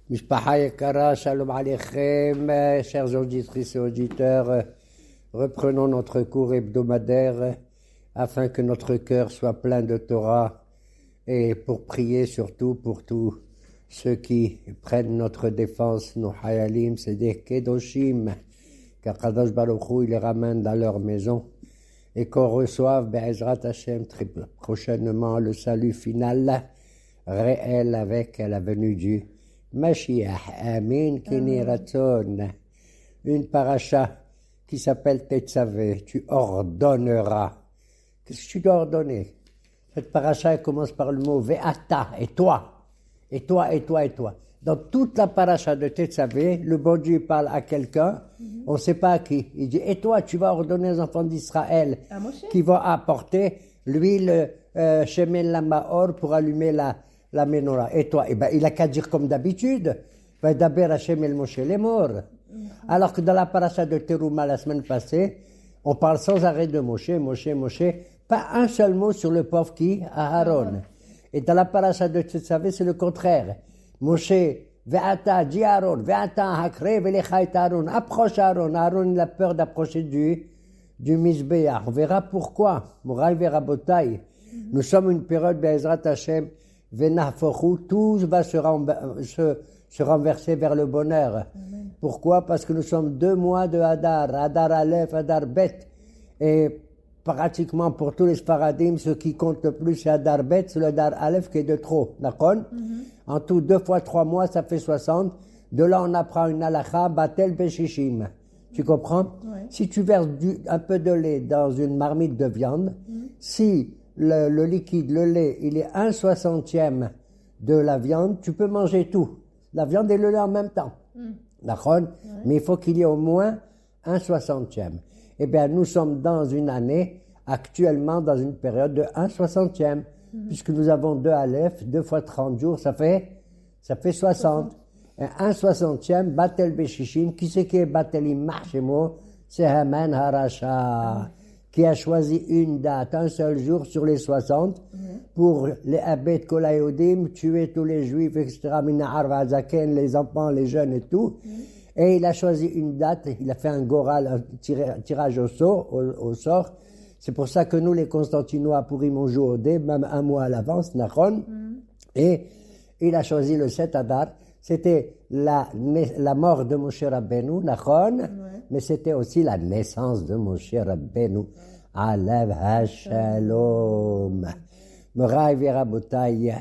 Mishpaha Yekara, Shalom Aleichem, chers auditrices et auditeurs, reprenons notre cours hebdomadaire afin que notre cœur soit plein de Torah et pour prier surtout pour tous ceux qui prennent notre défense, nos hayalim, c'est des kedoshim, qu'Akadosh Baruch Hu, il les ramène dans leur maison et qu'on reçoive Be'ezrat Hashem prochainement le salut final réel avec la venue du Mashiach, Amin, Kini Ratzon, une paracha qui s'appelle Tetzavé, tu ordonneras. Qu'est-ce que tu dois ordonner? Cette paracha, elle commence par le mot Ve'ata, et toi, et toi, et toi, et toi. Dans toute la paracha de Tetzavé, le bon Dieu parle à quelqu'un, on ne sait pas à qui. Il dit, et toi, tu vas ordonner aux enfants d'Israël qui vont apporter l'huile Shemen la Maor pour allumer la menorah. Et toi, ben, il n'a qu'à dire comme d'habitude, Vaidaber Hashem el Moshe les morts. Alors que dans la paracha de Teruma la semaine passée, on parle sans arrêt de Moshe, pas un seul mot sur le pauvre qui Aaron. Et dans la paracha de Tetzavé, c'est le contraire. Moshe, Ve'ata, dit Aaron, Ve'ata, Hakre, Ve'lecha et Aaron, approche Aaron. Aaron, il a peur d'approcher du Mizbeach. On verra pourquoi. Moraï Verabotai. Nous sommes une période Be'ezrat Hashem, Venafochu, tout va se renverser vers le bonheur. Amen. Pourquoi? Parce que nous sommes 2 mois de Hadar, Hadar Aleph, Hadar Bet. Et pratiquement pour tous les Sfaradim, ce qui compte le plus, c'est Hadar Bet, c'est le Hadar Aleph qui est de trop. D'accord? En tout, 2 fois 3 mois, ça fait 60. De là, on apprend une halakha, Batel Beshishim. Tu comprends? Ouais. Si tu verses un peu de lait dans une marmite de viande, si le liquide, le lait, il est 1/60e de la viande, tu peux manger tout. La viande et le lait en même temps. D'accord? Ouais. Mais il faut qu'il y ait au moins 1/60e. Eh bien, nous sommes dans une année, actuellement, dans une période de 1/60e. Puisque nous avons 2 Aleph, 2 fois 30 jours, ça fait 60. Et 1/60e, Batel Beshishim, qui c'est qui est Batel Imachemo? C'est Haman Harasha. Qui a choisi une date, un seul jour sur les 60, pour les Abed Kolayodim, tuer tous les Juifs, etc., Minahar Vazaken, les enfants, les jeunes et tout. Et il a choisi une date, il a fait un goral, un tirage au sort. C'est pour ça que nous, les Constantinois, Purim, on joue au dé, même un mois à l'avance, Nachon. Et il a choisi le 7 Adar. C'était la mort de Moshe Rabbeinu, Nachon, mais c'était aussi la naissance de Moshe Rabbeinu. Alev HaShalom. Moraï Verabotai.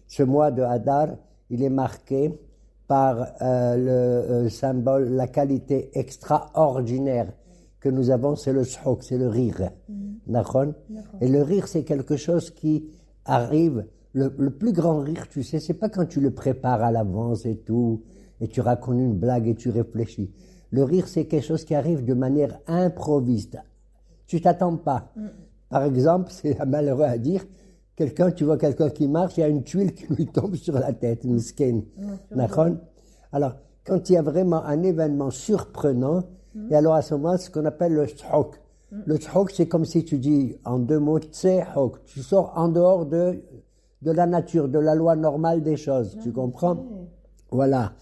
Ce mois de Hadar, il est marqué par le symbole, la qualité extraordinaire que nous avons, c'est le shok, c'est le rire. Nachon. Et le rire, c'est quelque chose qui arrive. Le plus grand rire, tu sais, c'est pas quand tu le prépares à l'avance et tout, et tu racontes une blague et tu réfléchis. Le rire, c'est quelque chose qui arrive de manière improviste. Tu t'attends pas. Par exemple, c'est malheureux à dire, tu vois quelqu'un qui marche, il y a une tuile qui lui tombe sur la tête, une skin. Alors, quand il y a vraiment un événement surprenant, et alors à ce moment, ce qu'on appelle le shok. Le shok, c'est comme si tu dis en 2 mots, tsehok. Tu sors en dehors de la nature, de la loi normale des choses. Tu comprends? Voilà.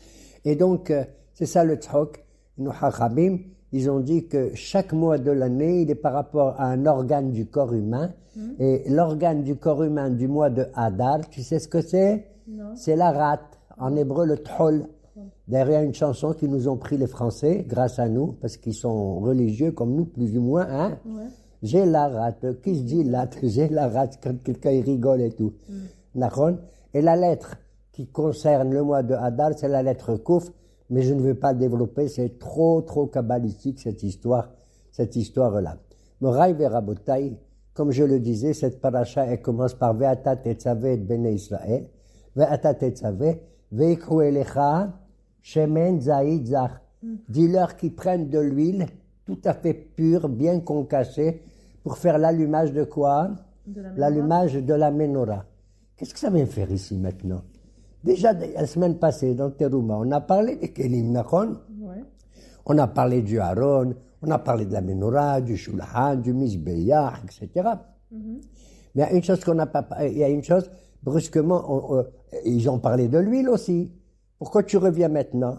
Et donc, c'est ça le tzhok. Nos hachamim, ils ont dit que chaque mois de l'année, il est par rapport à un organe du corps humain. Et l'organe du corps humain du mois de Hadar, tu sais ce que c'est? C'est la rate. En hébreu, le tchol. D'ailleurs, il y a une chanson qui nous ont pris les Français, grâce à nous, parce qu'ils sont religieux comme nous, plus ou moins, hein? J'ai la rate, qui se dit latte, j'ai la rate, quand quelqu'un il rigole et tout. Et la lettre qui concerne le mois de Hadar, c'est la lettre Kouf, mais je ne vais pas développer, c'est trop kabbalistique cette histoire-là. Moraï Verabotai, comme je le disais, cette paracha, elle commence par Ve'ata Tetzavé et Bnei Israël, Ve'ata Tetzavé, Ve'ikhu Elecha, Shemen Zaïd Zach. Dis-leur qu'ils prennent de l'huile, tout à fait pure, bien concassée, pour faire l'allumage de quoi? L'allumage de la menorah. Qu'est-ce que ça vient faire ici maintenant? Déjà, la semaine passée, dans Teruma, on a parlé des Kelim, Nachon? On a parlé du Aaron, on a parlé de la menorah, du Shulchan, du Mizbeach, etc. Mais il y a une chose, brusquement, ils ont parlé de l'huile aussi. Pourquoi tu reviens maintenant?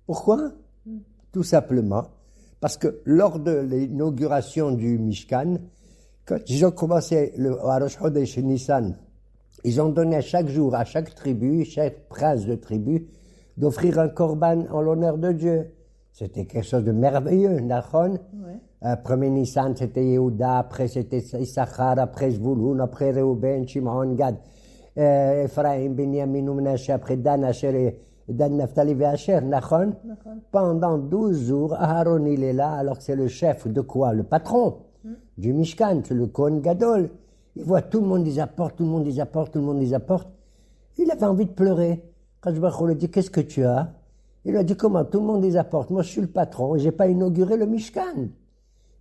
Pourquoi? Tout simplement parce que lors de l'inauguration du Mishkan, quand ils ont commencé à Rosh Chodesh Nissan, ils ont donné à chaque jour, à chaque tribu, chaque prince de tribu, d'offrir un korban en l'honneur de Dieu. C'était quelque chose de merveilleux, Nachon. Premier Nissan, c'était Yehuda, après c'était Issachar, après Zvouloun, après Reuben, Shimon, Gad, Ephraim, Binyamin, Menashe, après Dan, Asher, Dan, Naphtali et Asher, Nachon. Pendant 12 jours, Aaron il est là, alors que c'est le chef de quoi? Le patron du Mishkan, c'est le Kohen Gadol. Il voit tout le monde les apporte, tout le monde les apporte, tout le monde les apporte. Il avait envie de pleurer. Quand je lui ai dit, qu'est-ce que tu as? Il a dit, comment? Tout le monde les apporte. Moi, je suis le patron, j'ai pas inauguré le Mishkan.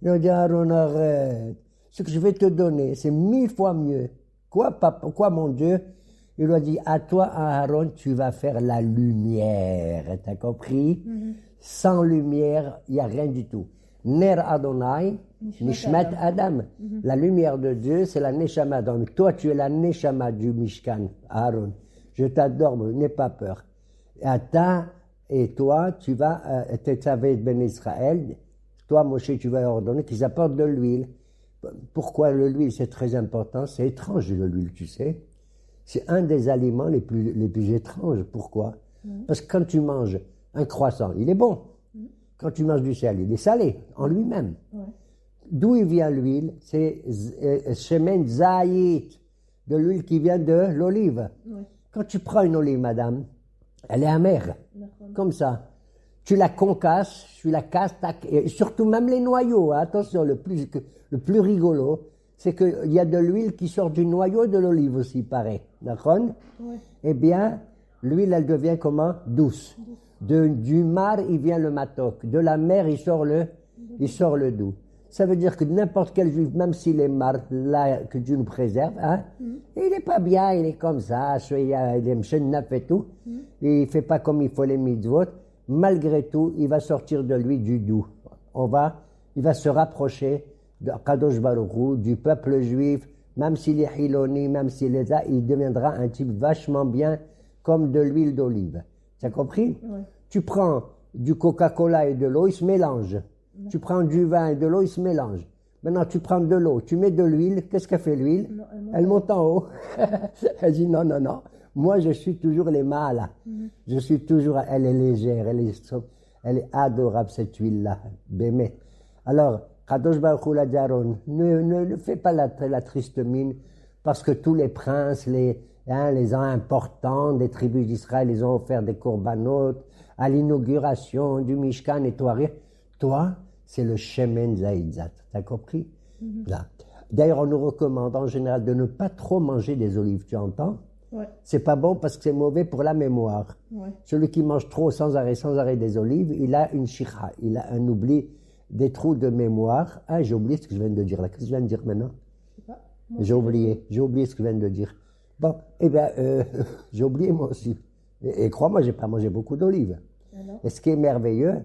Il a dit, Aaron, arrête. Ce que je vais te donner, c'est 1000 fois mieux. Quoi, papa? Quoi, mon Dieu? Il lui a dit, à toi, Aaron, tu vas faire la lumière. T'as compris? Sans lumière, il n'y a rien du tout. Ner Adonai, Nishmat Adam. La lumière de Dieu, c'est la Neshama. Donc, toi, tu es la Neshama du Mishkan, Aaron. Je t'adore, n'aie pas peur. Et toi, tu vas, Tetzavet Ben Israël, toi, Moshe, tu vas ordonner qu'ils apportent de l'huile. Pourquoi l'huile? C'est très important. C'est étrange, l'huile, tu sais. C'est un des aliments les plus étranges. Pourquoi? Parce que quand tu manges un croissant, il est bon. Quand tu manges du sel, il est salé en lui-même. D'où il vient l'huile? C'est Shemen Zayit, de l'huile qui vient de l'olive. Quand tu prends une olive, madame, elle est amère, comme ça. Tu la concasses, tu la casses, tac, et surtout même les noyaux. Hein, attention, le plus rigolo, c'est qu'il y a de l'huile qui sort du noyau de l'olive aussi, pareil. D'accord? Eh bien, l'huile, elle devient comment? Douce. Du mar, il vient le matok. De la mer, il sort le doux. Ça veut dire que n'importe quel juif, même s'il est mar, là, que Dieu nous préserve, hein, il n'est pas bien, il est comme ça, il est mchenaf et tout, il ne fait pas comme il faut les mitzvot. Malgré tout, il va sortir de lui du doux. Il va se rapprocher de Kadosh Baruch Hu, du peuple juif, même s'il est hiloni, même s'il est là, il deviendra un type vachement bien, comme de l'huile d'olive. Tu as compris? Tu prends du Coca-Cola et de l'eau, ils se mélangent. Tu prends du vin et de l'eau, ils se mélangent. Maintenant, tu prends de l'eau, tu mets de l'huile, qu'est-ce qu'elle fait l'huile? Elle monte en haut. Elle dit non. Moi, je suis toujours les mâles. Je suis toujours, elle est légère, elle est adorable, cette huile-là. Bémet. Alors, Kadosh Baruch Hu l'a dit à Aaron, ne fais pas la triste mine, parce que tous les princes, les gens importants des tribus d'Israël, ils ont offert des corbanotes à l'inauguration du Mishkan et toi, rien. Toi, c'est le Shemen Zaïdzat. T'as compris? Là. D'ailleurs, on nous recommande en général de ne pas trop manger des olives, tu entends? C'est pas bon parce que c'est mauvais pour la mémoire. Celui qui mange trop sans arrêt des olives, il a une shikha, il a un oubli, des trous de mémoire. Ah, j'ai oublié ce que je viens de dire là. Qu'est-ce que je viens de dire maintenant? J'ai oublié ce que je viens de dire. Bon, eh bien, j'ai oublié moi aussi. Et crois-moi, j'ai pas mangé beaucoup d'olives. Et ce qui est merveilleux,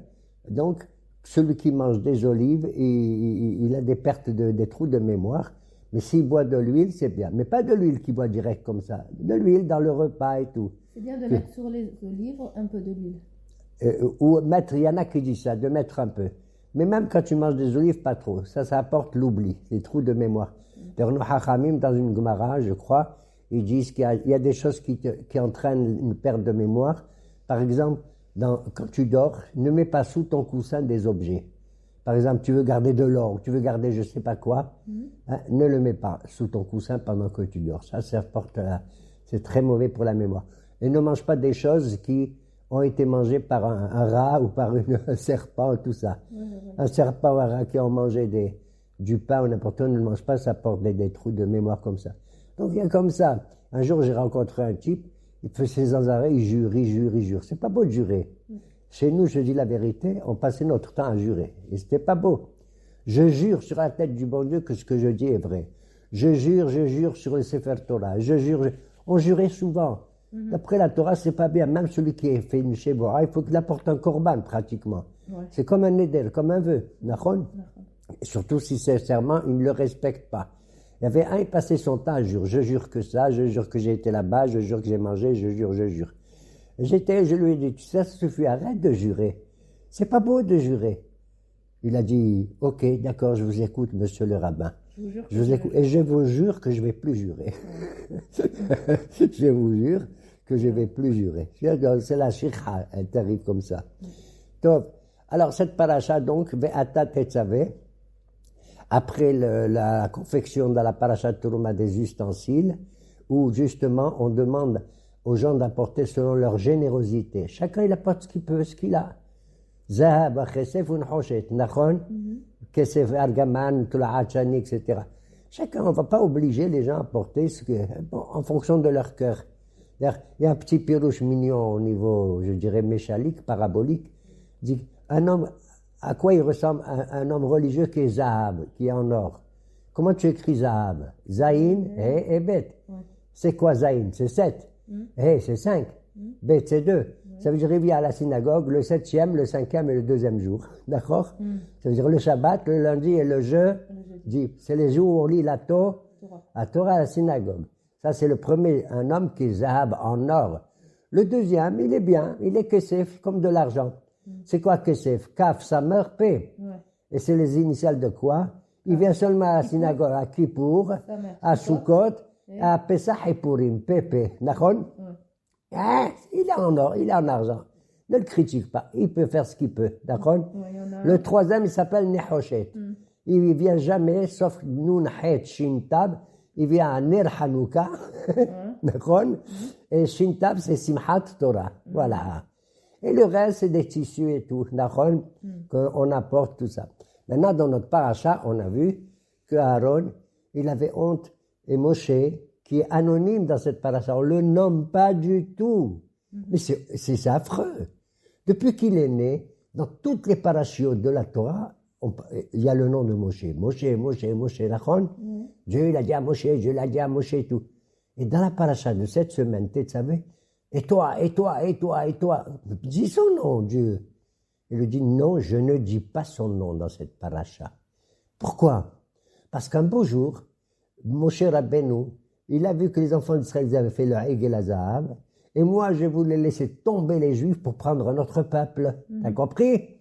donc, celui qui mange des olives, il a des pertes des trous de mémoire. Mais s'il boit de l'huile, c'est bien. Mais pas de l'huile qu'il boit direct comme ça. De l'huile dans le repas et tout. C'est bien de mettre sur les olives un peu de l'huile. Ou mettre, il y en a qui disent ça, de mettre un peu. Mais même quand tu manges des olives, pas trop. Ça apporte l'oubli, les trous de mémoire. D'ailleurs, nos hachamim, dans une Gemara, je crois, ils disent qu'il y a des choses qui entraînent une perte de mémoire. Par exemple, quand tu dors, ne mets pas sous ton coussin des objets. Par exemple, tu veux garder de l'or, tu veux garder je sais pas quoi, hein, ne le mets pas sous ton coussin pendant que tu dors. Ça apporte c'est très mauvais pour la mémoire. Et ne mange pas des choses qui ont été mangées par un rat ou par un serpent, tout ça. Un serpent ou un rat qui ont mangé du pain ou n'importe quoi, ne le mange pas, ça apporte des trous de mémoire comme ça. Donc, il y a comme ça. Un jour, j'ai rencontré un type, il faisait sans arrêt, il jure. C'est pas beau de jurer. Chez nous, je dis la vérité, on passait notre temps à jurer. Et c'était pas beau. Je jure sur la tête du bon Dieu que ce que je dis est vrai. Je jure sur le Sefer Torah. On jurait souvent. D'après la Torah, c'est pas bien. Même celui qui est fait une shébora, il faut qu'il apporte un korban, pratiquement. C'est comme un éder, comme un vœu. Surtout si sincèrement, il ne le respecte pas. Il y avait un, il passait son temps à jurer. Je jure que ça, je jure que j'ai été là-bas, je jure que j'ai mangé, je jure. Je lui ai dit, tu sais, ça suffit, arrête de jurer. C'est pas beau de jurer. Il a dit, ok, d'accord, je vous écoute, monsieur le rabbin. Je vous écoute. Et je vous jure que je vais plus jurer. Je vous jure que je vais plus jurer. C'est la shikha, elle t'arrive comme ça. Donc, alors, cette paracha, donc, Ve'ata Tetzaveh, après la confection de la paracha de Teruma des ustensiles, où justement on demande aux gens d'apporter selon leur générosité. Chacun il apporte ce qu'il peut, ce qu'il a. Zahab, chesef, unhoshet, nachon, kesef, argaman, tula'achani, etc. Chacun, on ne va pas obliger les gens à apporter en fonction de leur cœur. Il y a un petit pirouche mignon au niveau, je dirais, méchalique, parabolique. Dit, un homme, à quoi il ressemble un homme religieux qui est Zahab, qui est en or. Comment tu écris Zahab? Zaïn, et Bet. C'est quoi Zaïn? C'est 7. C'est 5. Bet, c'est 2. Ça veut dire il vient à la synagogue le 7e, le 5e et le 2e jour. D'accord? Ça veut dire le Shabbat, le lundi et le jeudi. C'est les jours où on lit la Torah à la synagogue. Ça, c'est le premier, un homme qui est Zahab en or. Le deuxième, il est bien, il est Kesef, comme de l'argent. C'est quoi Kesef? Kaf, ça meurt, P. Et c'est les initiales de quoi? Il vient seulement à la synagogue à Kippour, à Sukkot, à Pesach et Purim, Pépé. D'accord? Il est en or, il est en argent. Ne le critique pas, il peut faire ce qu'il peut. D'accord? Le troisième, il s'appelle Nehoshet. Il vient jamais, sauf Nun Het Shintab, il vient à Ner Hanouka. D'accord? Et Shintab, c'est Simchat Torah. Voilà. Et le reste, c'est des tissus et tout, qu'on apporte tout ça. Maintenant, dans notre paracha, on a vu que Aaron, il avait honte, et Moshe, qui est anonyme dans cette paracha, on le nomme pas du tout. Mais c'est affreux. Depuis qu'il est né, dans toutes les parachiotes de la Torah, il y a le nom de Moshe. Moshe, Dieu, il a dit à Moshe, Dieu l'a dit à Moshe et tout. Et dans la paracha de cette semaine, tu savais, et toi, dis son nom, Dieu. Il lui dit, non, je ne dis pas son nom dans cette paracha. Pourquoi? Parce qu'un beau jour, Moshe Rabbeinu, il a vu que les enfants d'Israël avaient fait leur Egel Hazahav, et moi, je voulais laisser tomber les Juifs pour prendre notre peuple. T'as compris?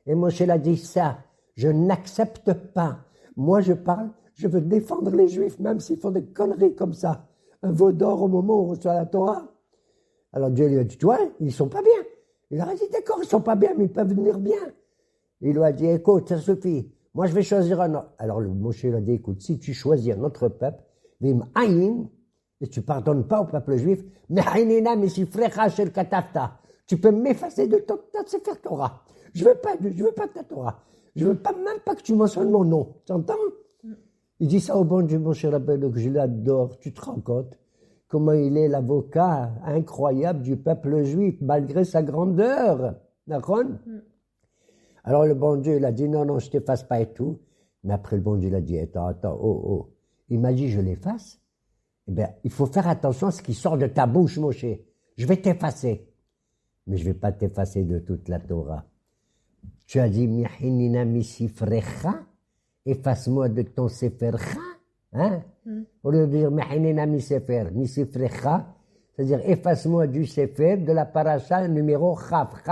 Et Moshe l'a dit, ça, je n'accepte pas. Moi, je parle, je veux défendre les Juifs, même s'ils font des conneries comme ça. Un veau d'or au moment où on reçoit la Torah. Alors Dieu lui a dit, tu vois, ils sont pas bien. Il leur a dit, d'accord, ils sont pas bien, mais ils peuvent venir bien. Il lui a dit, écoute, ça suffit. Moi, je vais choisir un autre. Alors le Moshe lui a dit, écoute, si tu choisis un autre peuple, vim aïn, et tu pardonnes pas au peuple juif, tu peux m'effacer de ta Sefer Torah. Je veux pas de ta Torah. Je veux pas, même pas que tu mentionnes mon nom. Tu entends? Il dit ça au bon Dieu, mon cher Rabbeinu, que je l'adore. Tu te rends compte comment il est l'avocat incroyable du peuple juif, malgré sa grandeur. D'accord? Alors le bon Dieu, il a dit, non, je t'efface pas et tout. Mais après, le bon Dieu, il a dit, attends, oh. Il m'a dit, je l'efface. Eh bien, il faut faire attention à ce qui sort de ta bouche, Moshe. Je vais t'effacer. Mais je vais pas t'effacer de toute la Torah. Tu as dit, Mihinina misifrecha, efface-moi de ton sefercha. Hein? Au lieu de dire, Mihinina misifrecha, c'est-à-dire, efface-moi du sefer de la paracha numéro chaf,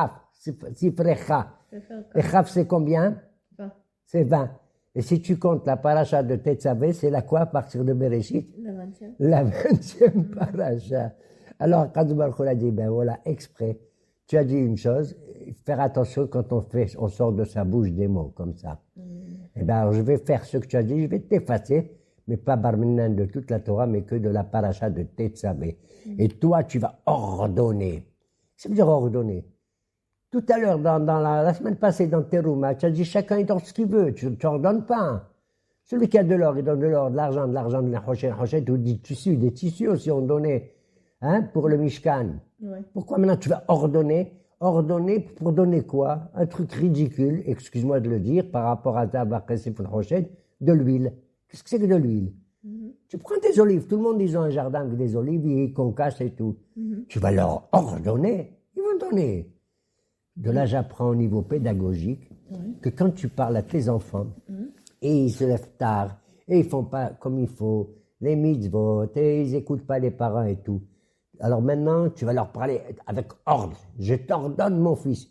sifrecha. Et chaf, c'est combien? 20. C'est 20. Et si tu comptes la paracha de Tetzaveh, c'est la quoi à partir de Bereshit? La 20e. La 20e paracha. Alors, Kadosh Baruch Hu a dit, ben voilà, exprès. Tu as dit une chose, faire attention quand on sort de sa bouche des mots comme ça. Eh ben, alors, je vais faire ce que tu as dit, je vais t'effacer, mais pas barminan de toute la Torah, mais que de la paracha de Tetzaveh. Et toi, tu vas ordonner. Ça veut dire ordonner. Tout à l'heure, dans la semaine passée, dans Teruma, tu as dit chacun il donne ce qu'il veut, tu n'ordonnes pas. Celui qui a de l'or, il donne de l'or, de l'argent, de la rochette, ou des tissus aussi on donnait, pour le Mishkan. Ouais. Pourquoi maintenant tu vas ordonner? Ordonner pour donner quoi? Un truc ridicule, excuse-moi de le dire, par rapport à Tabakasif rochette, de l'huile. Qu'est-ce que c'est que de l'huile? Tu prends des olives, tout le monde ils ont un jardin avec des olives, ils concassent et tout. Tu vas leur ordonner, ils vont donner. De là, j'apprends au niveau pédagogique que quand tu parles à tes enfants, et ils se lèvent tard, et ils font pas comme il faut, les mitzvot, et ils écoutent pas les parents et tout, Alors maintenant, tu vas leur parler avec ordre. Je t'ordonne, mon fils.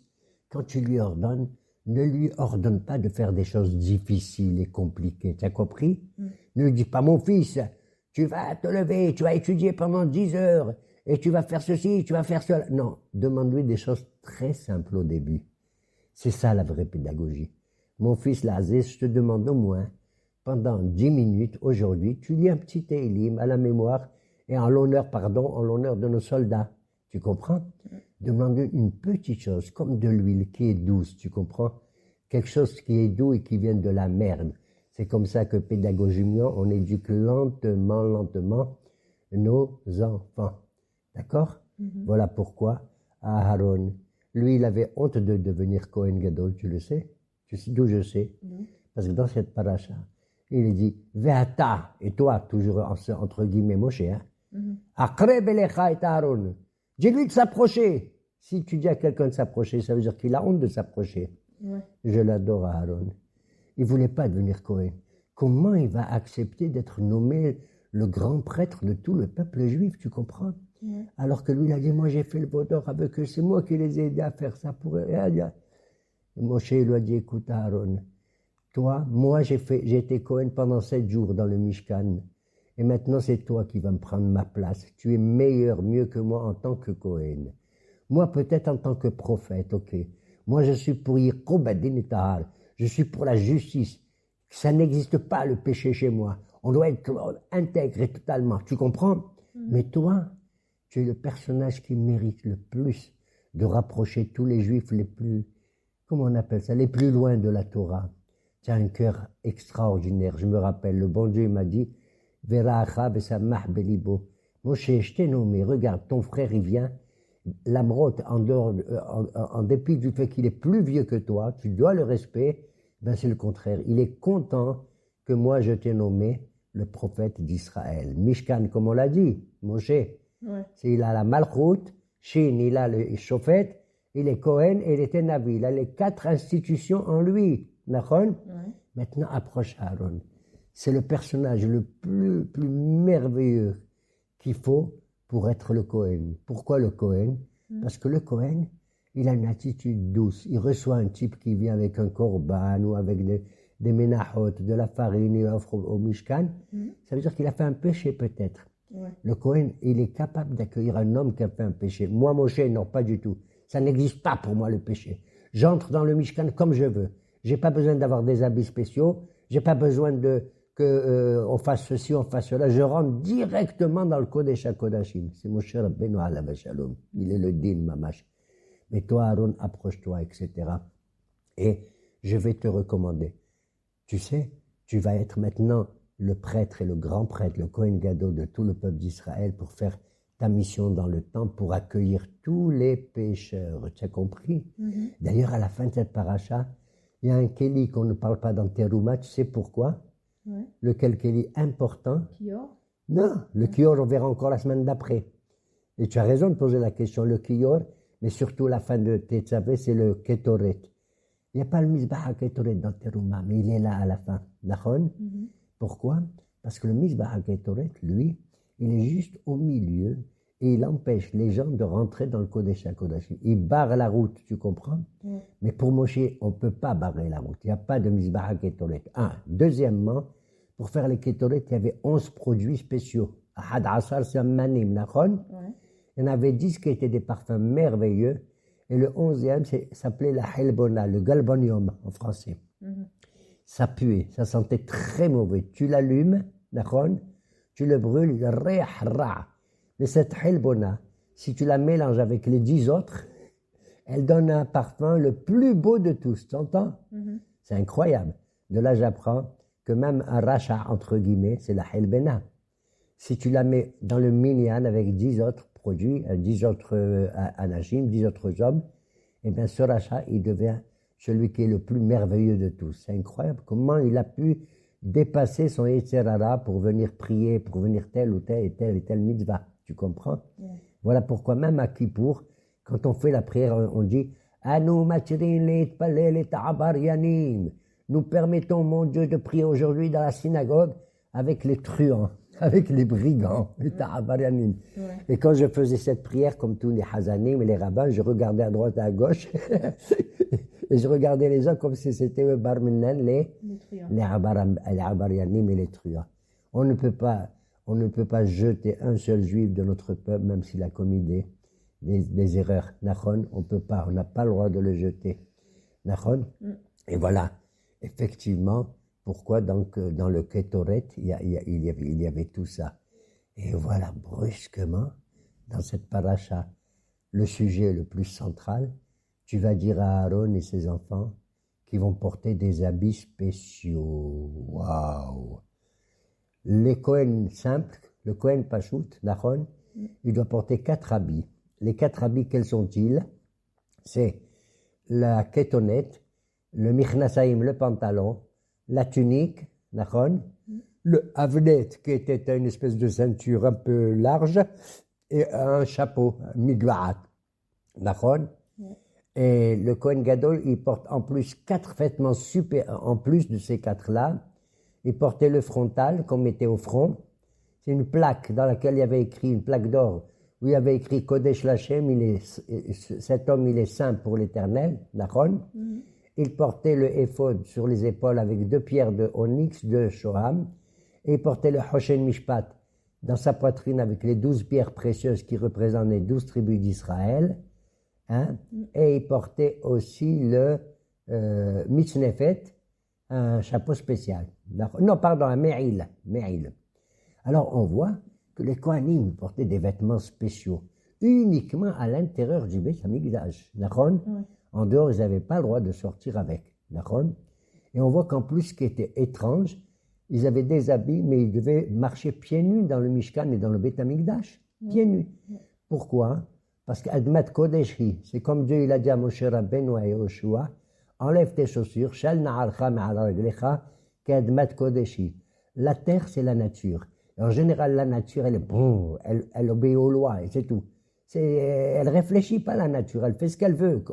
Quand tu lui ordonnes, ne lui ordonne pas de faire des choses difficiles et compliquées. Tu as compris? Ne lui dis pas, mon fils, tu vas te lever, tu vas étudier pendant 10 heures, et tu vas faire ceci, tu vas faire cela. Non, demande-lui des choses très simples au début. C'est ça la vraie pédagogie. Mon fils Lazé, je te demande au moins, pendant 10 minutes, aujourd'hui, tu lis un petit télim à la mémoire et en l'honneur de nos soldats. Tu comprends? Demande une petite chose, comme de l'huile qui est douce, tu comprends? Quelque chose qui est doux et qui vient de la merde. C'est comme ça que pédagogiquement, on éduque lentement nos enfants. D'accord? Voilà pourquoi Aaron, lui, il avait honte de devenir Kohen Gadol, tu le sais? Tu sais d'où je sais? Parce que dans cette paracha, il dit, Ve'ata, et toi, toujours entre guillemets Moshe, hein? Akreb elecha et Aaron. Dis-lui de s'approcher. Si tu dis à quelqu'un de s'approcher, ça veut dire qu'il a honte de s'approcher. Ouais. Je l'adore, Aaron. Il voulait pas devenir Kohen. Comment il va accepter d'être nommé le grand prêtre de tout le peuple juif, tu comprends? Alors que lui, il a dit, moi j'ai fait le vaudor avec eux, c'est moi qui les ai aidés à faire ça pour eux. Et Moshe lui a dit, écoute Aaron, toi, moi j'ai été Kohen pendant 7 jours dans le Mishkan, et maintenant c'est toi qui vas me prendre ma place. Tu es meilleur, mieux que moi en tant que Kohen. Moi peut-être en tant que prophète, ok. Moi je suis pour Yiqub ad-Din et Tahar. Je suis pour la justice. Ça n'existe pas le péché chez moi. On doit être intègre totalement. Tu comprends? Mais toi, tu es le personnage qui mérite le plus de rapprocher tous les juifs les plus, comment on appelle ça, les plus loin de la Torah. Tu as un cœur extraordinaire. Je me rappelle, le bon Dieu m'a dit, Vera'acha v'samach belibo. Moshe, je t'ai nommé, regarde, ton frère, il vient. L'amrot, en dépit du fait qu'il est plus vieux que toi, tu dois le respect, ben c'est le contraire. Il est content que moi je t'ai nommé le prophète d'Israël. Mishkan, comme on l'a dit, Moshe, il a la Malchut, Shin, il a le Shofet, il est Kohen et il est Navi. Il a les 4 institutions en lui. Nachon? Maintenant, approche Aaron. C'est le personnage le plus merveilleux qu'il faut pour être le Kohen. Pourquoi le Kohen? Parce que le Kohen, il a une attitude douce. Il reçoit un type qui vient avec un korban ou avec des ménachot, de la farine, il offre au Mishkan. Ça veut dire qu'il a fait un péché peut-être. Le Kohen, il est capable d'accueillir un homme qui a fait un péché. Moi, Moshe, non, pas du tout. Ça n'existe pas pour moi le péché. J'entre dans le Mishkan comme je veux. J'ai pas besoin d'avoir des habits spéciaux. J'ai pas besoin on fasse ceci, on fasse cela. Je rentre directement dans le Kodesh HaKodashim. C'est Moshe Rabbeinu alav shalom. Il est le din, mamash. Mais toi, Aaron, approche-toi, etc. Et je vais te recommander. Tu sais, tu vas être maintenant le prêtre et le grand prêtre, le Kohen Gadol de tout le peuple d'Israël pour faire ta mission dans le temple, pour accueillir tous les pécheurs. Tu as compris? D'ailleurs, à la fin de cette paracha, il y a un Kéli qu'on ne parle pas dans Teruma. Tu sais pourquoi? Lequel Kéli important? Kior? Non, le Kior, on verra encore la semaine d'après. Et tu as raison de poser la question, le Kior, mais surtout la fin de Tetzavé, c'est le Ketoret. Il n'y a pas le Mizbah Ketoret dans Teruma, mais il est là à la fin. D'accord? Pourquoi? Parce que le Mizbah Ketoret, lui, il est juste au milieu et il empêche les gens de rentrer dans le Kodesh HaKodashim. Il barre la route, tu comprends? Mais pour Moshe, on ne peut pas barrer la route. Il n'y a pas de Mizbah Ketoret. Deuxièmement, pour faire les Ketoret, il y avait 11 produits spéciaux. Ahad Asar Sammanim, d'accord? Il y en avait 10 qui étaient des parfums merveilleux. Et le 11e s'appelait la Helbona, le galbanium en français. Ça puait, ça sentait très mauvais. Tu l'allumes, d'accord? Tu le brûles, il réhra. Mais cette Helbona, si tu la mélanges avec les 10 autres, elle donne un parfum le plus beau de tous. Tu entends? C'est incroyable. De là, j'apprends que même un rachat, entre guillemets, c'est la Helbena. Si tu la mets dans le minyan avec 10 autres produits, 10 autres anachim, 10 autres hommes, et bien ce rachat, il devient celui qui est le plus merveilleux de tous. C'est incroyable comment il a pu dépasser son Yetzerara pour venir prier, pour venir tel ou tel et tel mitzvah. Tu comprends? Voilà pourquoi même à Kippour, quand on fait la prière, on dit « Anu machirin leitpalel et ta'abaryanim » Nous permettons, mon Dieu, de prier aujourd'hui dans la synagogue avec les truands. avec les brigands, les Ta'abarianim. Ouais. Et quand je faisais cette prière, comme tous les Hazanim et les rabbins, je regardais à droite et à gauche, et je regardais les gens comme si c'était le Barminan, Les truands. les Abarianim et les truands. On ne peut pas jeter un seul juif de notre peuple, même s'il a commis des erreurs. Nachon, on n'a pas le droit de le jeter. Nachon. Et voilà, effectivement, pourquoi donc dans le Kétoret, il y avait tout ça. Et voilà, brusquement, dans cette paracha, le sujet le plus central, tu vas dire à Aaron et ses enfants qui vont porter des habits spéciaux. Waouh! Les Kohen simples, le Kohen Pachout, Nachon, il doit porter 4 habits. Les 4 habits, quels sont-ils? C'est la kétonette, le michnasaïm, le pantalon, la tunique, Nachon, le havnet, qui était une espèce de ceinture un peu large, et un chapeau, miglaat, Nachon. Et le Kohen Gadol, il porte en plus 4 vêtements en plus de ces 4-là. Il portait le frontal qu'on mettait au front. C'est une plaque dans laquelle il y avait écrit, une plaque d'or, où il y avait écrit Kodesh Lachem, cet homme il est saint pour l'éternel, Nachon. Il portait le éphod sur les épaules avec 2 pierres de onyx, de Shoham. Et il portait le Hoshen Mishpat dans sa poitrine avec les 12 pierres précieuses qui représentent les 12 tribus d'Israël. Hein? Et il portait aussi le Mitznefet, un chapeau spécial. Non, pardon, un Me'il. Alors, on voit que les Kohanim portaient des vêtements spéciaux, uniquement à l'intérieur du Beth Amikdash. Nachon? En dehors, ils n'avaient pas le droit de sortir avec. Nachon? Et on voit qu'en plus, ce qui était étrange, ils avaient des habits, mais ils devaient marcher pieds nus dans le Mishkan et dans le Beth Amikdash. Pieds nus. Pourquoi? Parce qu'Admat Kodeshi, c'est comme Dieu il a dit à Moshe Rabbeinu et à Yoshua, enlève tes chaussures, shal na'alcha ma'al raglecha, qu'Admat Kodeshi. La terre, c'est la nature. Et en général, la nature, elle obéit aux lois, et c'est tout. Elle réfléchit pas, la nature, elle fait ce qu'elle veut.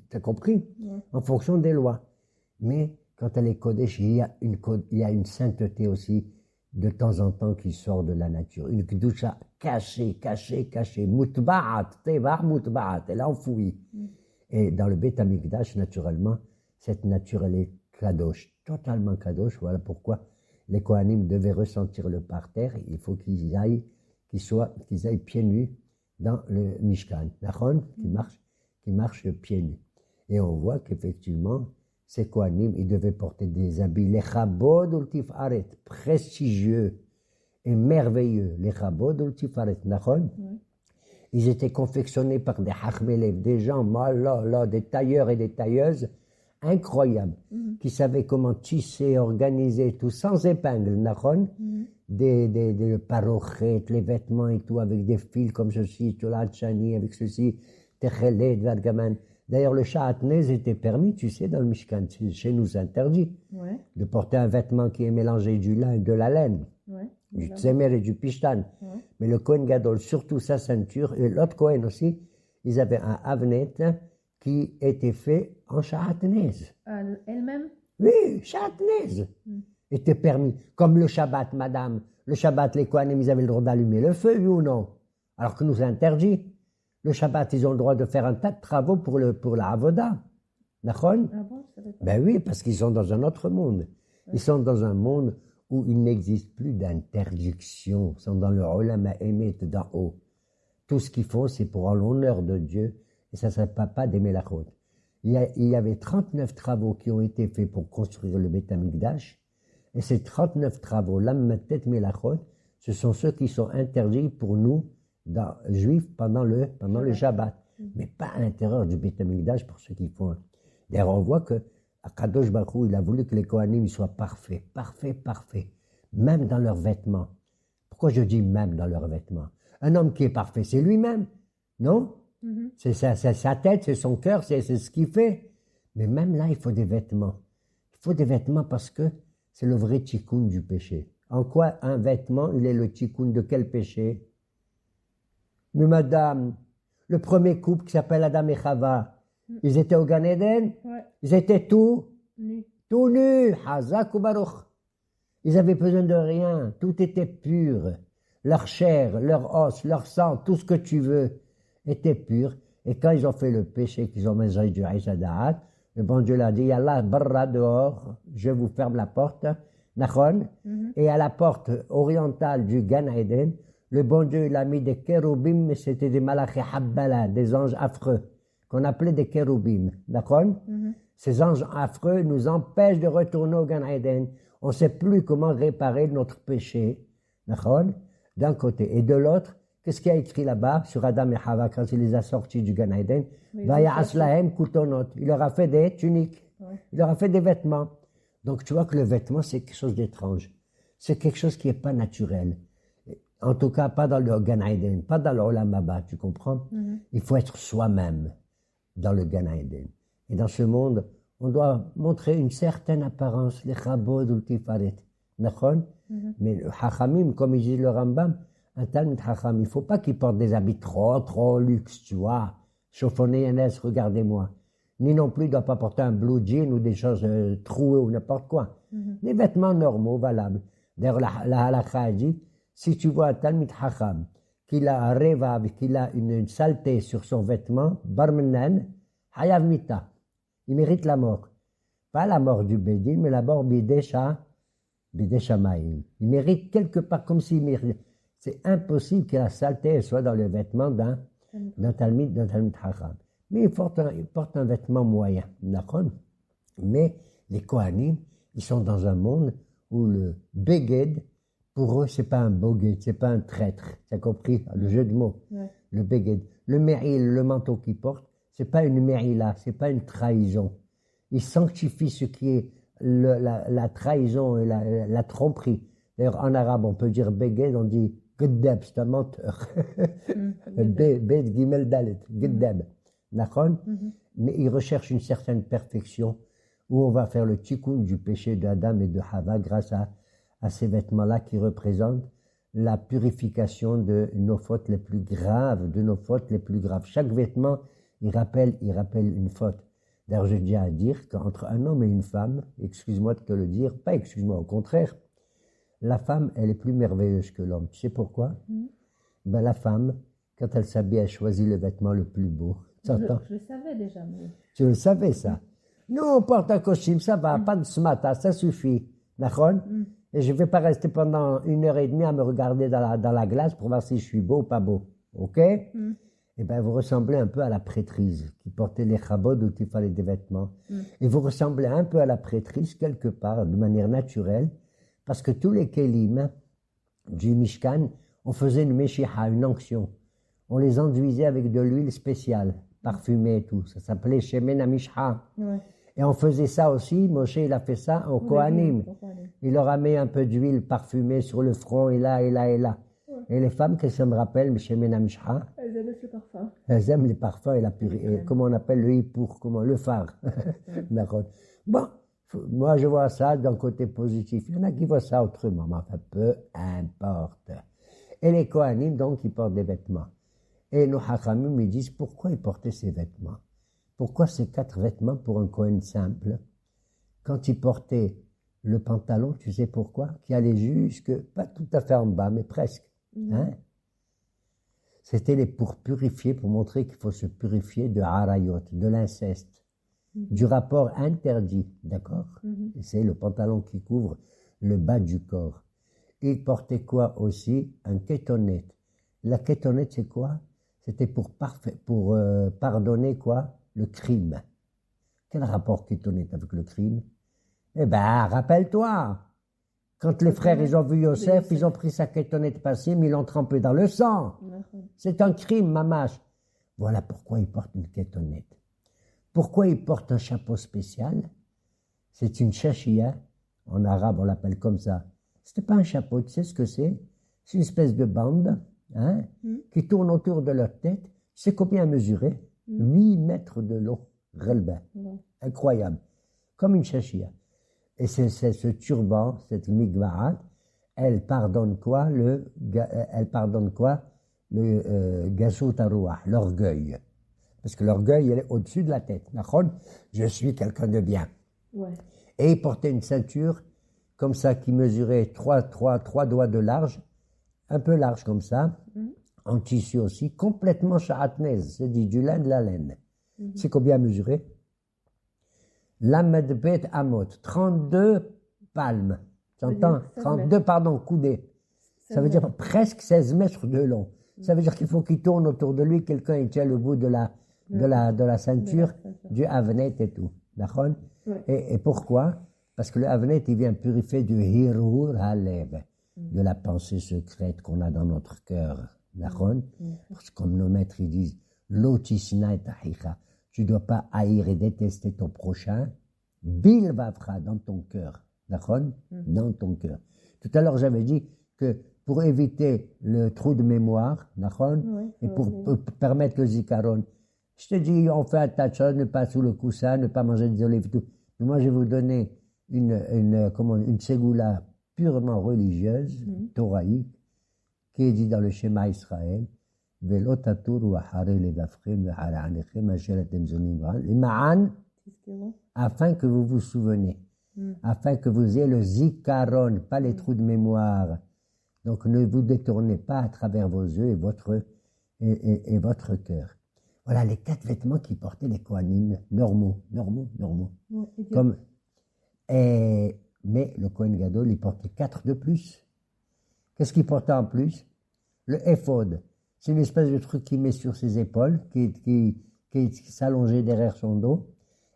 T'as compris? En fonction des lois. Mais quand elle est Kodeshi, il y a une sainteté aussi, de temps en temps, qui sort de la nature. Une kedusha cachée, mutba'at, tevar mutba'at, elle est enfouie. Et dans le Beth Amikdash, naturellement, cette nature, elle est kadosh, totalement kadosh. Voilà pourquoi les Kohanim devaient ressentir le parterre. Il faut qu'ils aillent pieds nus dans le Mishkan. Nachon, qui marche pieds nus. Et on voit qu'effectivement, ces Kohanim, ils devaient porter des habits, les chabod ultifaret, prestigieux et merveilleux. Les chabod ultifaret, Nachon. Ils étaient confectionnés par des hachmelev, des gens, des tailleurs et des tailleuses incroyables, qui savaient comment tisser, organiser tout sans épingle, Nachon. Des parochettes, les vêtements et tout, avec des fils comme ceci, Tolachani, avec ceci, Techelet, Vargaman. D'ailleurs, le Sha'atnez était permis, tu sais, dans le Mishkan. Chez nous, c'est interdit de porter un vêtement qui est mélangé du lin et de la laine, du tzemer et du pishtan. Mais le Kohen Gadol, surtout sa ceinture, et l'autre Kohen aussi, ils avaient un havnet qui était fait en Sha'atnez. Elle-même? Oui, Sha'atnez. Était permis. Comme le Shabbat, madame. Le Shabbat, les Kohanim, ils avaient le droit d'allumer le feu, oui ou non? Alors que nous, c'est interdit. Le Shabbat, ils ont le droit de faire un tas de travaux pour la Avoda. Nachon? Ah bon, je savais pas. Ben oui, parce qu'ils sont dans un autre monde. Ils sont dans un monde où il n'existe plus d'interdiction. Ils sont dans le Olam Ha'emet d'en haut. Tout ce qu'ils font, c'est pour l'honneur de Dieu. Et ça ne serait pas des Melachot. Il y avait 39 travaux qui ont été faits pour construire le Beth Amikdash. Et ces 39 travaux, Lammatet Melachot, ce sont ceux qui sont interdits pour nous, juifs, pendant le Shabbat. Mais pas à l'intérieur du Beth Amikdash pour ceux qui font. D'ailleurs, on voit que Akadosh Baruch Hu, il a voulu que les Kohanim soient parfaits. Même dans leurs vêtements. Pourquoi je dis même dans leurs vêtements? Un homme qui est parfait, c'est lui-même. Non? C'est sa tête, c'est son cœur, c'est ce qu'il fait. Mais même là, il faut des vêtements. Il faut des vêtements parce que c'est le vrai tikkun du péché. En quoi un vêtement, il est le tikkun de quel péché? Mais madame, le premier couple qui s'appelle Adam et Chava, ils étaient au Gan Eden? Ils étaient tout nus. Hazak ou Baruch. Ils avaient besoin de rien. Tout était pur. Leur chair, leur os, leur sang, tout ce que tu veux était pur. Et quand ils ont fait le péché, qu'ils ont mangé du Isa Da'at, le bon Dieu leur dit, Yallah, barra dehors, je vous ferme la porte. Nachon. Et à la porte orientale du Gan Eden, le bon Dieu, il a mis des kéroubim, mais c'était des malachés habbala, des anges affreux, qu'on appelait des kéroubim. D'accord? Ces anges affreux nous empêchent de retourner au Gan Eden. On ne sait plus comment réparer notre péché. D'accord? D'un côté. Et de l'autre, qu'est-ce qu'il y a écrit là-bas, sur Adam et Hava, quand il les a sortis du Gan Eden? Vaya aslahem kutonot. Il leur a fait des tuniques. Il leur a fait des vêtements. Donc, tu vois que le vêtement, c'est quelque chose d'étrange. C'est quelque chose qui n'est pas naturel. En tout cas, pas dans le Gan Eden, pas dans le Olam Haba, tu comprends? Il faut être soi-même dans le Gan Eden. Et dans ce monde, on doit montrer une certaine apparence, les chabod ou le tifaret. D'accord? Mais le hachamim, comme il dit le Rambam, un talmid hacham, il ne faut pas qu'il porte des habits trop luxe, tu vois. Chauffonné, Yanès, regardez-moi. Ni non plus, il ne doit pas porter un blue jean ou des choses trouées ou n'importe quoi. Des vêtements normaux, valables. D'ailleurs, la halakha a dit, si tu vois un talmid hacham, qu'il a un revav, qu'il a une saleté sur son vêtement, barmenan, hayav mita. Il mérite la mort. Pas la mort du bédin, mais la mort bidesha maïm. Il mérite quelque part comme s'il mérite. C'est impossible que la saleté soit dans le vêtement d'un talmid hacham. Mais il porte un vêtement moyen, d'accord? Mais les Kohanim, ils sont dans un monde où le beged, pour eux, c'est pas un boged, c'est pas un traître. Tu as compris le jeu de mots? Le beged. Le méril, le manteau qu'ils portent, c'est pas une mérila, c'est pas une trahison. Ils sanctifient ce qui est la trahison et la tromperie. D'ailleurs, en arabe, on peut dire beged, on dit guddab, c'est un menteur. Bed, gimel, dalet, guddab. D'accord? Mais ils recherchent une certaine perfection où on va faire le tikkun du péché d'Adam et de Hava grâce à ces vêtements-là qui représentent la purification de nos fautes les plus graves, Chaque vêtement, il rappelle une faute. D'ailleurs, j'ai déjà à dire qu'entre un homme et une femme, excuse-moi de te le dire, pas excuse-moi, au contraire, la femme, elle est plus merveilleuse que l'homme. Tu sais pourquoi? Ben, la femme, quand elle s'habille, elle choisit le vêtement le plus beau. Je le savais déjà. Mais... Tu le savais, ça? Nous, on porte un costume, ça va, pas de smata, ça suffit. D'accord? Et je ne vais pas rester pendant 1h30 à me regarder dans la glace pour voir si je suis beau ou pas beau. OK? Eh bien, vous ressemblez un peu à la prêtrise qui portait les chabod où il fallait des vêtements. Et vous ressemblez un peu à la prêtrise quelque part, de manière naturelle, parce que tous les kélim du Mishkan, on faisait une meshiha, une onction. On les enduisait avec de l'huile spéciale, parfumée et tout. Ça s'appelait Shemen HaMishha. Et on faisait ça aussi, Moshe il a fait ça au Kohanim. Il leur a mis un peu d'huile parfumée sur le front, et là. Et les femmes, qu'est-ce que ça me rappelle, Shemen HaMishha? Elles aiment le parfum. Elles aiment les parfums et comment on appelle le hippour, le phare. D'accord. Bon, moi je vois ça d'un côté positif. Il y en a qui voient ça autrement, mais enfin, peu importe. Et les Kohanim, donc, ils portent des vêtements. Et nos Hachamim, ils disent, pourquoi ils portaient ces vêtements? Pourquoi ces 4 vêtements pour un Kohen simple? Quand il portait le pantalon, tu sais pourquoi? Qui allait jusque, pas tout à fait en bas, mais presque. Hein? C'était pour purifier, pour montrer qu'il faut se purifier de harayot, de l'inceste, du rapport interdit, d'accord? C'est le pantalon qui couvre le bas du corps. Il portait quoi aussi? Un kétonet. La kétonet, c'est quoi? C'était pour pardonner quoi? Le crime. Quel rapport kétonet avec le crime? Eh ben, rappelle-toi, quand les frères, ils ont vu Yosef, ils ont pris sa kétonet passim, ils l'ont trempé dans le sang. C'est un crime, mamache. Voilà pourquoi ils portent une kétonet. Pourquoi ils portent un chapeau spécial? C'est une shashia. En arabe, on l'appelle comme ça. C'était pas un chapeau, tu sais ce que c'est? C'est une espèce de bande, hein, qui tourne autour de leur tête. Tu sais combien mesurer? 8 mètres de long. Relba. Incroyable. Comme une shashia. Et c'est ce turban, cette migvarat, elle pardonne quoi? Le gasut haruah, l'orgueil. Parce que l'orgueil, il est au-dessus de la tête. Je suis quelqu'un de bien. Et il portait une ceinture comme ça, qui mesurait trois doigts de large, un peu large comme ça, en tissu aussi, complètement sha'atnez, c'est dit du lin de la laine. C'est combien mesuré? Lamedbet Amot, 32 palmes. J'entends? 32, coudées. Ça veut dire presque 16 mètres de long. Ça veut dire qu'il faut qu'il tourne autour de lui, quelqu'un il tient le bout de la ceinture, du Havnet et tout. D'accord? Et pourquoi? Parce que le Havnet, il vient purifier du Hirur Halev, de la pensée secrète qu'on a dans notre cœur. D'accord? Parce que comme nos maîtres, ils disent, Lotisna et Tahicha, tu ne dois pas haïr et détester ton prochain, Bil Vavra, dans ton cœur. D'accord? Dans ton cœur. Tout à l'heure, j'avais dit que pour éviter le trou de mémoire, d'accord? Et pour permettre le zikaron, je te dis, on fait un tas de choses, ne pas sous le coussin, ne pas manger des olives, tout. Mais moi, je vais vous donner une ségoula purement religieuse, toraïque, qui est dit dans le schéma Israël, afin que vous vous souvenez, afin que vous ayez le zikaron, pas les trous de mémoire. Donc ne vous détournez pas à travers vos yeux et votre cœur. Voilà les 4 vêtements qui portaient les Kohanim, normaux. Mais le Kohen Gadol, il portait 4 de plus. Qu'est-ce qu'il portait en plus? Le éphod. C'est une espèce de truc qu'il met sur ses épaules, qui s'allongeait derrière son dos.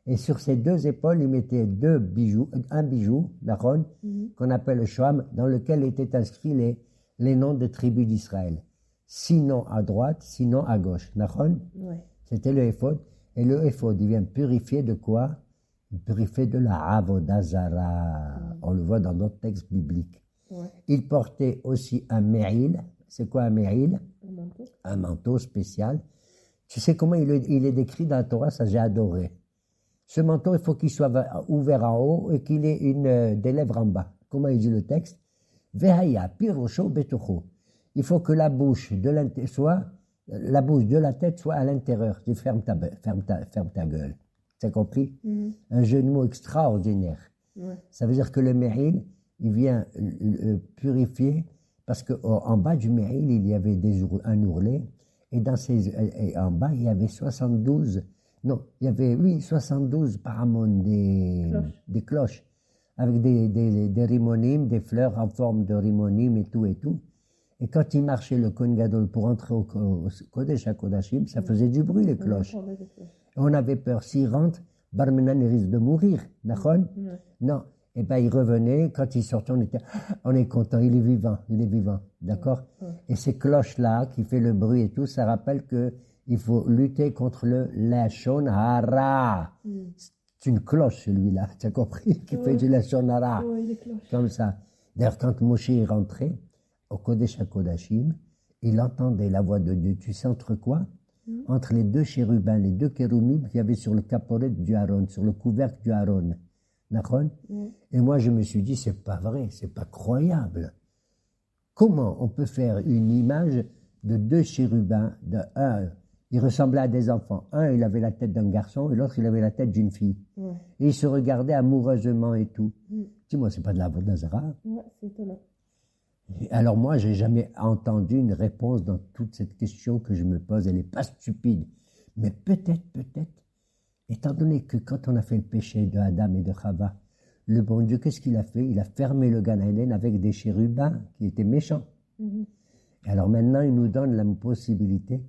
Et sur ses 2 épaules, il mettait un bijou, l'Aaron, qu'on appelle le Shoam, dans lequel étaient inscrits les noms des tribus d'Israël. 6 noms à droite, 6 noms à gauche. L'Aaron, c'était le éphod. Et le éphod, il vient purifier de quoi? Il purifie de la Avodah Zara. On le voit dans d'autres textes bibliques. Il portait aussi un méril. C'est quoi un méril? Un manteau spécial. Tu sais comment il est décrit dans la Torah? Ça, j'ai adoré. Ce manteau, il faut qu'il soit ouvert en haut et qu'il ait des lèvres en bas. Comment il dit le texte? Vehaya pirosho betocho. Il faut que la bouche de la tête soit à l'intérieur. Tu fermes ta gueule. T'as compris? Un jeu de mots extraordinaire. Ça veut dire que le méril, il vient purifier, parce qu'en bas du méril, il y avait un ourlet, et en bas, il y avait 72 paramon, des cloches, avec des rimonim, des fleurs en forme de rimonim et tout. Et quand il marchait le Kohen Gadol pour entrer au Kodesh HaKodashim, ça faisait du bruit, les cloches. Et on avait peur, s'il rentre, Barmenan risque de mourir, d'accord? Non. Et bien, il revenait, quand il sortait, on est content, il est vivant, d'accord? Et ces cloches-là, qui fait le bruit et tout, ça rappelle qu'il faut lutter contre le Lashon Hara. C'est une cloche, celui-là, tu as compris? Qui fait du Lashon Hara. Comme ça. D'ailleurs, quand Moshe est rentré au Kodesh HaKodashim, il entendait la voix de Dieu. Tu sais entre quoi? Entre les 2 chérubins, les 2 kéroumim qu'il y avait sur le caporet du Aaron, sur le couvercle du Aaron. D'accord? Et moi, je me suis dit, c'est pas vrai, c'est pas croyable. Comment on peut faire une image de 2 chérubins, ils ressemblaient à des enfants. Un, il avait la tête d'un garçon, et l'autre, il avait la tête d'une fille. Et ils se regardaient amoureusement et tout. Dis-moi, c'est pas de la Avodah Zara? C'est étonnant. Alors moi, j'ai jamais entendu une réponse dans toute cette question que je me pose. Elle n'est pas stupide. Mais peut-être, étant donné que quand on a fait le péché de Adam et de Chava, le bon Dieu, qu'est-ce qu'il a fait? Il a fermé le Gan Eden avec des chérubins qui étaient méchants. Et alors maintenant, il nous donne la possibilité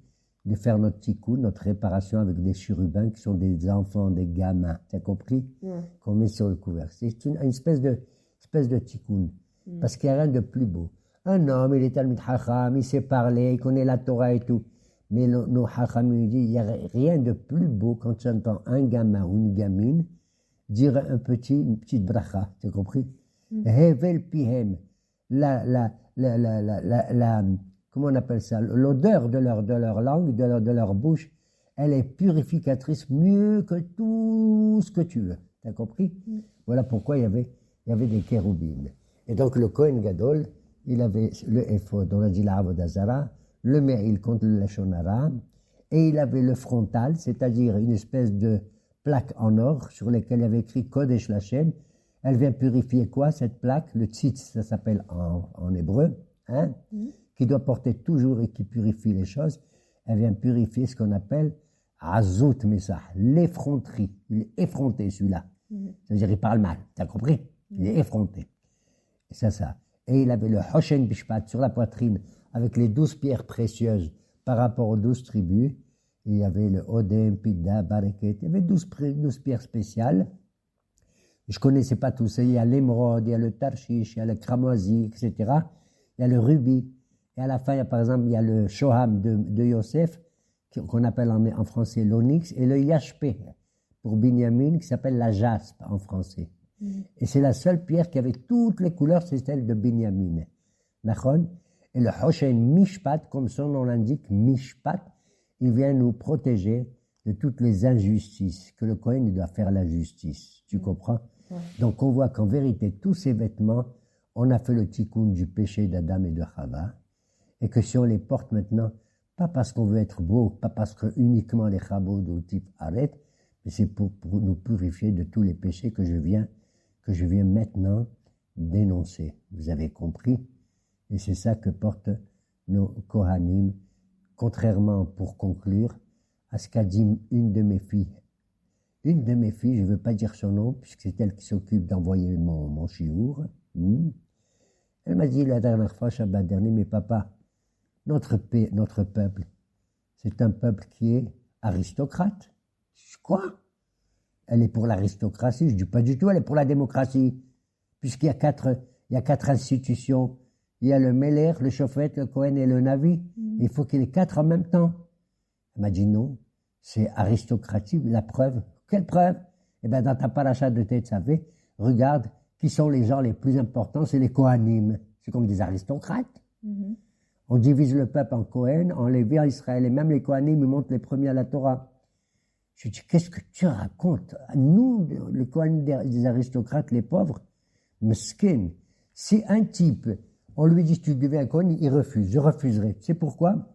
de faire notre tikkun, notre réparation avec des chérubins qui sont des enfants, des gamins. Tu as compris? Qu'on met sur le couvercle. C'est une espèce de tikkun. Parce qu'il n'y a rien de plus beau. Un homme, il est Talmid Chacham, il sait parler, il connaît la Torah et tout. Mais nos Chacham, il dit, il n'y a rien de plus beau quand tu entends un gamin ou une gamine dire une petite bracha. Tu as compris? Hevel pihem. Comment on appelle ça? L'odeur de leur langue, de leur bouche, elle est purificatrice mieux que tout ce que tu veux. Tu as compris? Voilà pourquoi il y avait des kéroubim. Et donc le Kohen Gadol, il avait le éphod, on a dit la Avodah Zara, le méril contre le Lashon Hara, et il avait le frontal, c'est-à-dire une espèce de plaque en or sur laquelle il y avait écrit Kodesh Lashem, Elle vient purifier quoi, cette plaque? Le tzitz, ça s'appelle en hébreu, hein, qui doit porter toujours et qui purifie les choses. Elle vient purifier ce qu'on appelle Azout Messah, l'effronterie. Il est effronté, celui-là. C'est-à-dire, il parle mal. T'as compris? Il est effronté. Et ça. Et il avait le Hoshen Bishpat sur la poitrine, avec les 12 pierres précieuses par rapport aux 12 tribus. Et il y avait le Odem, Pidda, Bareket. Il y avait 12 pierres spéciales. Je connaissais pas tout ça. Il y a l'émeraude, il y a le Tarshish, il y a le cramoisi, etc. Il y a le rubis. Et à la fin, par exemple, il y a le Shoham de Yosef, qu'on appelle en français l'onyx, et le Yashpé, pour Binyamin, qui s'appelle la jaspe en français. Et c'est la seule pierre qui avait toutes les couleurs, c'est celle de Binyamin. D'accord? Et le Hoshen Mishpat, comme son nom l'indique, Mishpat, il vient nous protéger de toutes les injustices, que le Kohen doit faire la justice. Tu comprends? Ouais. Donc on voit qu'en vérité, tous ces vêtements, on a fait le tikkun du péché d'Adam et de Chava, et que si on les porte maintenant, pas parce qu'on veut être beau, pas parce que uniquement les chabot ou le type arrêtent, mais c'est pour nous purifier de tous les péchés que je viens maintenant dénoncer. Vous avez compris? Et c'est ça que portent nos Kohanim, contrairement, pour conclure, à ce qu'a dit une de mes filles. Une de mes filles, je ne veux pas dire son nom, puisque c'est elle qui s'occupe d'envoyer mon chiour. Elle m'a dit la dernière fois, Shabbat dernier, mais papa, notre peuple, c'est un peuple qui est aristocrate. Quoi? Elle est pour l'aristocratie? Je dis pas du tout, elle est pour la démocratie. Puisqu'il y a quatre institutions. Il y a le Meler, le Shofet, le Kohen et le Navi. Il faut qu'il y ait 4 en même temps. Elle m'a dit non, c'est aristocratique. La preuve? Quelle preuve? Eh bien, dans ta paracha de Tetzavé, regarde qui sont les gens les plus importants, c'est les Kohanim. C'est comme des aristocrates. On divise le peuple en Kohen, en Lévi, en Israël, et même les Kohanim, ils montent les premiers à la Torah. Je dis, qu'est-ce que tu racontes? Nous, les Kohanim des aristocrates, les pauvres, meskin. Si un type, on lui dit, tu deviens un Kohen, il refuse. Je refuserai. Tu sais pourquoi?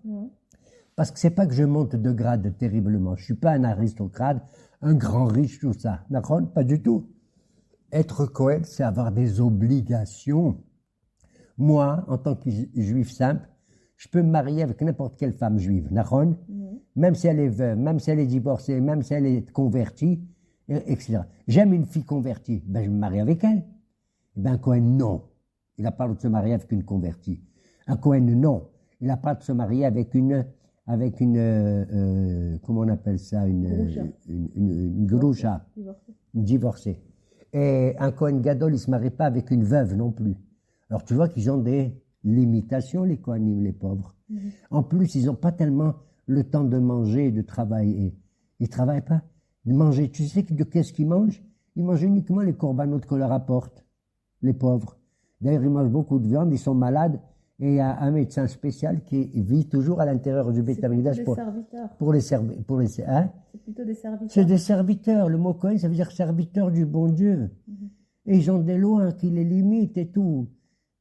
Parce que c'est pas que je monte de grade terriblement. Je suis pas un aristocrate, un grand riche, tout ça. D'accord? Pas du tout. Être Kohen, c'est avoir des obligations. Moi, en tant que juif simple, je peux me marier avec n'importe quelle femme juive. D'accord? Même si elle est veuve, même si elle est divorcée, même si elle est convertie, etc. J'aime une fille convertie, ben je me marie avec elle. Eh ben un Kohen, non. Il n'a pas le droit de se marier avec une convertie. Un Kohen, non. Il n'a pas le droit de se marier avec une comment on appelle ça, une grusha, une divorcée. Et un Kohen Gadol, il se marie pas avec une veuve non plus. Alors tu vois qu'ils ont des limitations, les Kohanim, les pauvres. En plus, ils n'ont pas tellement le temps de manger et de travailler. Ils travaillent pas. De manger, tu sais de qu'est-ce qu'ils mangent? Ils mangent uniquement les corbanotes qu'on leur apporte, les pauvres. D'ailleurs, ils mangent beaucoup de viande, ils sont malades, et il y a un médecin spécial qui vit toujours à l'intérieur du Beit Amikdash pour les servir. Hein? C'est plutôt des serviteurs. C'est des serviteurs. Le mot Kohen, ça veut dire serviteur du bon Dieu. Et ils ont des lois qui les limitent et tout.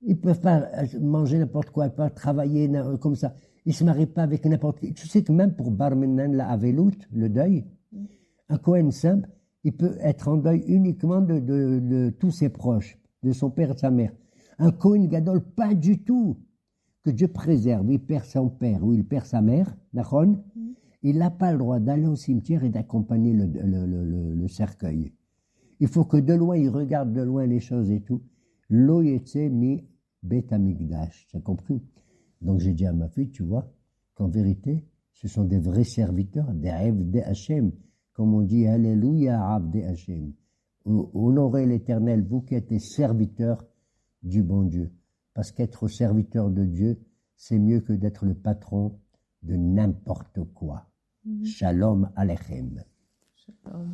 Ils peuvent pas manger n'importe quoi, ils peuvent pas travailler comme ça. Ils se marient pas avec n'importe qui. Tu sais que même pour Bar Minan, la Avelout, le deuil, un Kohen simple, il peut être en deuil uniquement de tous ses proches, de son père et de sa mère. Un Kohen Gadol, pas du tout. Que Dieu préserve, il perd son père ou il perd sa mère, d'accord? Il n'a pas le droit d'aller au cimetière et d'accompagner le cercueil. Il faut que de loin, il regarde de loin les choses et tout. Lo yetse mi Beit Amikdash, tu as compris? Donc j'ai dit à ma fille, tu vois, qu'en vérité, ce sont des vrais serviteurs, des Avdei Hashem, comme on dit, Alléluia, Avdei Hashem. Honorez l'Éternel, vous qui êtes serviteurs du bon Dieu. Parce qu'être serviteur de Dieu, c'est mieux que d'être le patron de n'importe quoi. Shalom Aleichem. Shalom.